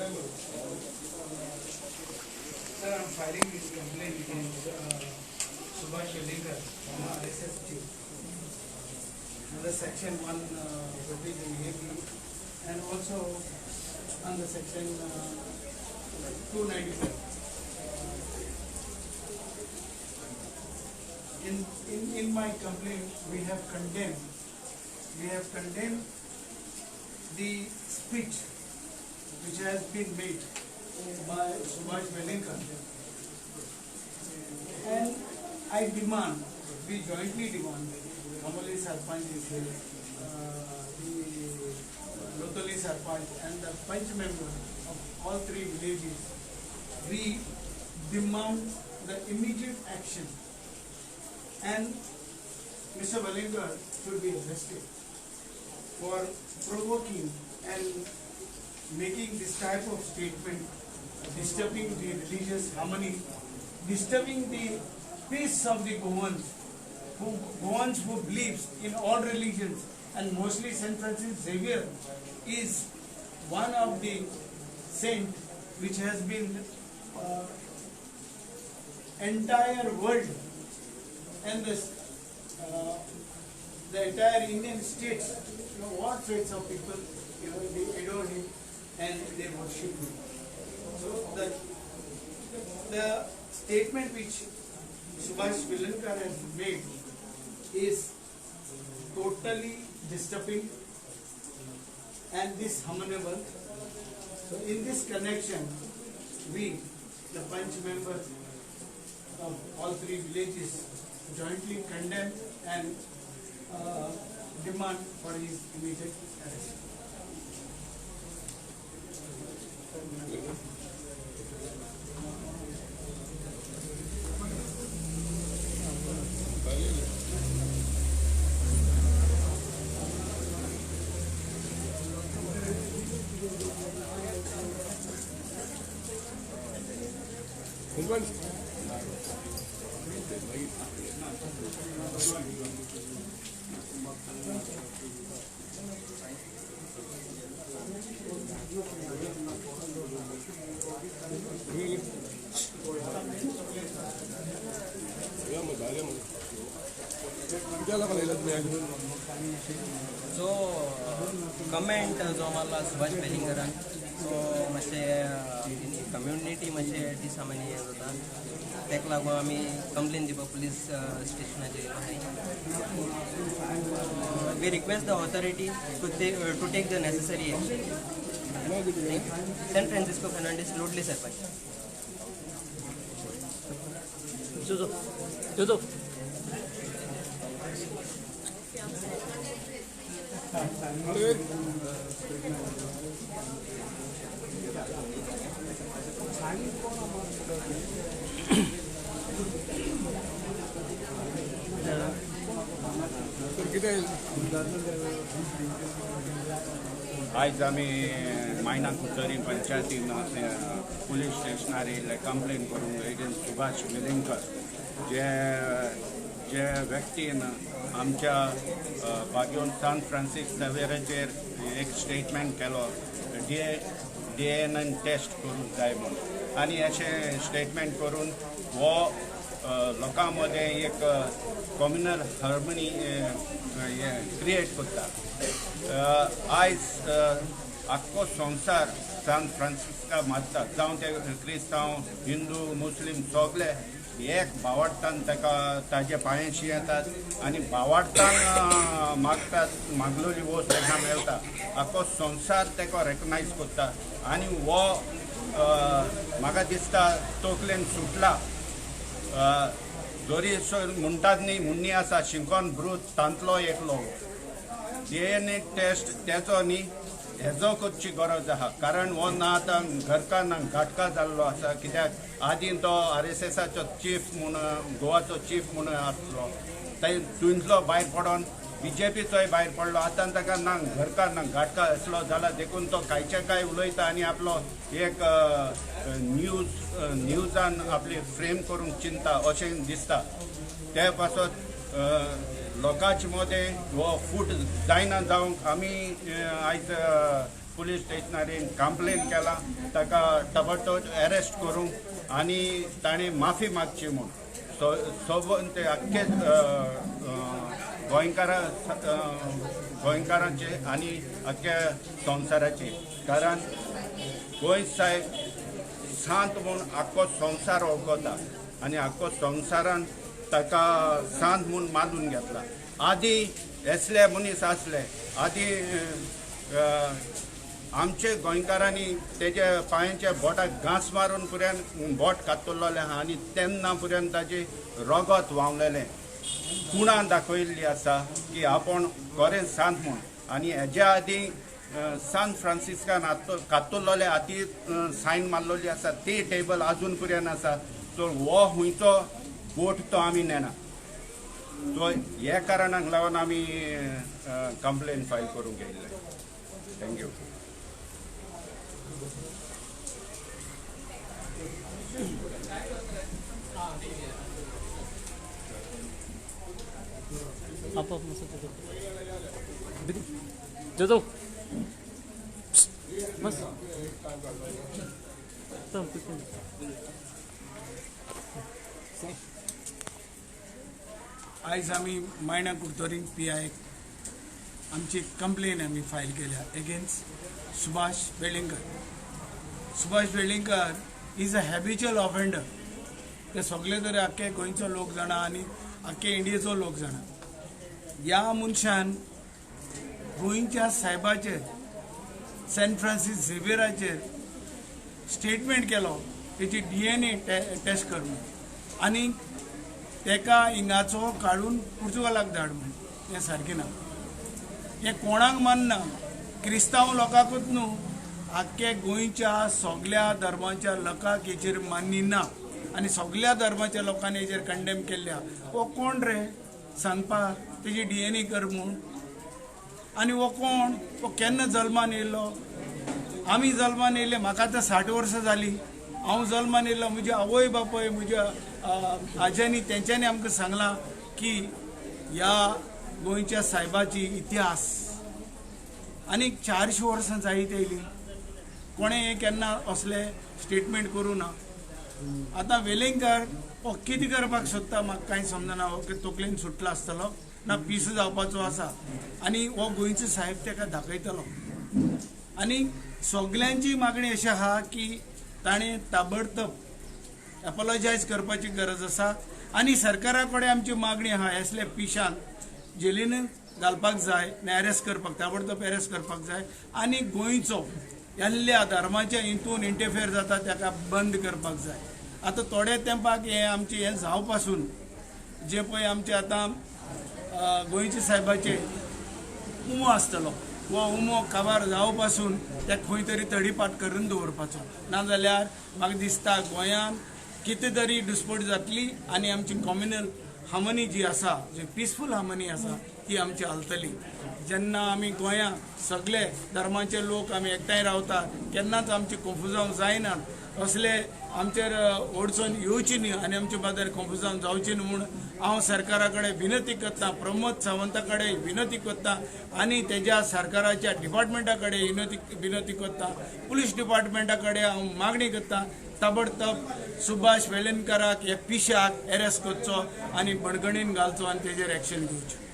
Sir, I'm filing this complaint against Subhash Velikar, RSS chief, under section 150 AB, and also under section 297. In my complaint, we have condemned the speech which has been made by Subhash Velikar, and we jointly demand, Kamali Sarpanch is here, the Lotoli Sarpanch and the Panch member of all three villages, we demand the immediate action, and Mr. Velikar should be arrested for provoking and making this type of statement, disturbing the religious harmony, disturbing the peace of the Goans who believes in all religions, and mostly St. Francis Xavier is one of the saint which has been entire world and the entire Indian states, what faiths of people, they adore him and they worship him. So the statement which Subhash Velikar has made is totally disturbing and disharmonious. So in this connection, we, the Panch members of all three villages, jointly condemn and demand for his immediate arrest. So comment जो आम्हाला Subhash वेलिंगरान so मातशे community मातशे disharmony जाता तेका लागून आमी complain दिवपा police स्टेशनाचेर येयलो आहाय. We request the authority to take the necessary action. San Francisco Fernandez, Lotoli Sarpanch. Joseph. आज आमी मायना कुचरी पंचायतीन पुलीस स्टेशनार येयले कंप्लेन करूंक एगेन्स्ट सुभाष वेलिंकर जे व्यक्तीन आमच्या बागेवन सान फ्रांसीस झेवियराचेर एक स्टेटमेंट केलो DNA टेस्ट करूंक जाय म्हणून, आनी अशें स्टेटमेंट करून हो लोकां मदें एक कम्युनल हार्मनी क्रिएट करता. आयज आख्खो संवसार सान फ्रांसिस्का मानता, जावं ते क्रिस्तांव, हिंदू, मुस्लीम सगळे एक भावार्थान ताजे पांयाशी येतात आनी भावार्थान मागतात, मागलोली वस्त ताका मेळटा. आख्खो संवसार ताका रेकग्नायज करता आनी हो म्हाका दिसता तकलेन सुटला. जोरी म्हणटात न्ही, मुन्नी आसा शिंकोन ब्रूत तांतलो एकलो. DNA टेस्ट तेचो न्ही, हेजो करची गरज आहा, कारण हो ना आतां घरका ना घाटका जाल्लो आसा. कित्याक आदीं तो RSSचो चीफ म्हूण, गोवाचो चीफ म्हूण आसलो, थंयसलो भायर पडोन BJPचोय भायर पडलो. आतां ताका ना घरका ना घाटका आसलो जाल्यार देखून तो कांयचे काय उलयता आनी आपलो एक न्यूजान आपली फ्रेम करूंक चिंता अशें दिसता. ते पासत लोकांचे मदें हो फूट जायना जावंक आमी आयज पुलीस स्टेशनार कंप्लेन केला ताका ताबडतोब अरेस्ट करूंक आनी ताणें माफी मागची म्हूण सोबून ते आख्खे गोंयकारांचे आनी आख्ख्या संवसाराचे कारण गोंय साहेब सांत म्हूण आख्खो संवसार वळखता आनी आख्खो संवसारान ताका सांत म्हूण मानून घेतला. आदी असले मनीस आसले आदी आमचे गोंयकारांनी तेजे पांयाच्या बोटाक घास मारून पर्यंत बोट कातरलेलें आहा आनी तेन्ना पर्यंत ताजें रगत व्हांवलेलें खुणां दाखयल्ली आसा की आपूण खरें सांत म्हूण. आनी हेज्या आदी सान फ्रांसिस्कान कातरलेले हाती सायन मारलेली आसा ती टेबल आजून पर्यंत आसा. सो हो हुंयचो बोट तो आमी नेना. सो हे कारणाक लागून आमी कंप्लेन फायल करूंक येयल्ले. थँक्यू. जाऊ बस आयज आमी मायना कुडतोरीं PI आमची कंप्लेन आमी फायल केल्या against Subhash Velingkar. Subhash Velingkar is a habitual offender. ते सगळे तरी आख्खे गोंयचो लोक जाणा आनी आख्खे इंडियेचो लोक जाणा. ह्या मनशान गोंयच्या साहेबाचेर सेंट फ्रांसीस झेवियराचेर स्टेटमेंट केलो तेची DNA टेस्ट कर म्हणून आनी तेका हिंगाचो काडून पुर्तुगालाक धाड म्हणून. हें सारकें ना. हें कोणाक मानना. क्रिस्तांव लोकांकूच न्हू आख्खे गोंयच्या सगळ्या धर्माच्या लोकांक हेचेर मान्य ना आनी सगळ्या धर्माच्या लोकांनी हेचेर कंडेम केल्ल्या. हो कोण रे सांगपाक तेजी DNA कर म्हूण. आनी हो कोण हो केन्ना जल्मान येयलो. आमी जल्मान येयले म्हाका आतां 60 वर्सां जालीं. हांव जल्मान येयलो म्हज्या आवय बापूय म्हज्या आज्यांनी तेंच्यांनी आमकां सांगलां की ह्या गोंयच्या साहेबाची इतिहास आनी 400 वर्सां जायत येयली. कोणें हे केन्ना असले स्टेटमेंट करूं ना. आतां वेलिंगकर हो कितें करपाक सोदता म्हाका कांय समजना. हो तकलेन सुटलो आसतलो ना पीस जावपाचो आसा आनी हो गोंयचो साहेब ताका दाखयतलो. आनी सगल्यांची मागणी अशी आहा की ताणें ताबडतोब एपोलॉजायज करपाची गरज आसा आनी सरकारा कडेन आमची मागणी आहा असले पिशांक जेलीन घालपाक जाय आनी अरेस्ट करपाक ताबडतोब अरेस्ट करपाक जाय आनी गोंयचो ह्या धर्माच्या हितून इंटरफेर जाता ताका बंद करपाक जाय. आतां थोड्या तेंपाक हें आमचें हें जाव पासून जे पळय आमचे आतां गोंयच्या साहेबाचे उमो आसतलो वो उमो काबार जावं पासून ते खंय तरी तडीपाट करून दवरपाचो. नाजाल्यार म्हाका दिसता गोंयांत कितें तरी डिस्प्यूट जातली आनी आमची कम्युनल हार्मनी जी आसा जी पिसफूल हार्मनी आसा ती आमची हालतली. जेन्ना आमी गोंयांत सगळे धर्माचे लोक आमी एकठांय रावता केन्नाच आमची कन्फ्युजन जायनात. असले आमचेर ओडचून येवची न्ही आनी आमचे बाजार कन्फ्युजन जावची न्ही म्हूण हांव सरकारा कडेन विनंती करता. प्रमोद सावंता कडेन विनंती करता आनी तेज्या सरकाराच्या डिपार्टमेंटा कडेन विनंती करता. पुलीस डिपार्टमेंटा कडेन हांव मागणी करता ताबडतोब सुभाष वेलिंगकराक हे पिशाक अरेस्ट करचो आनी बडगणीन घालचो आनी तेजेर एक्शन घेवचें.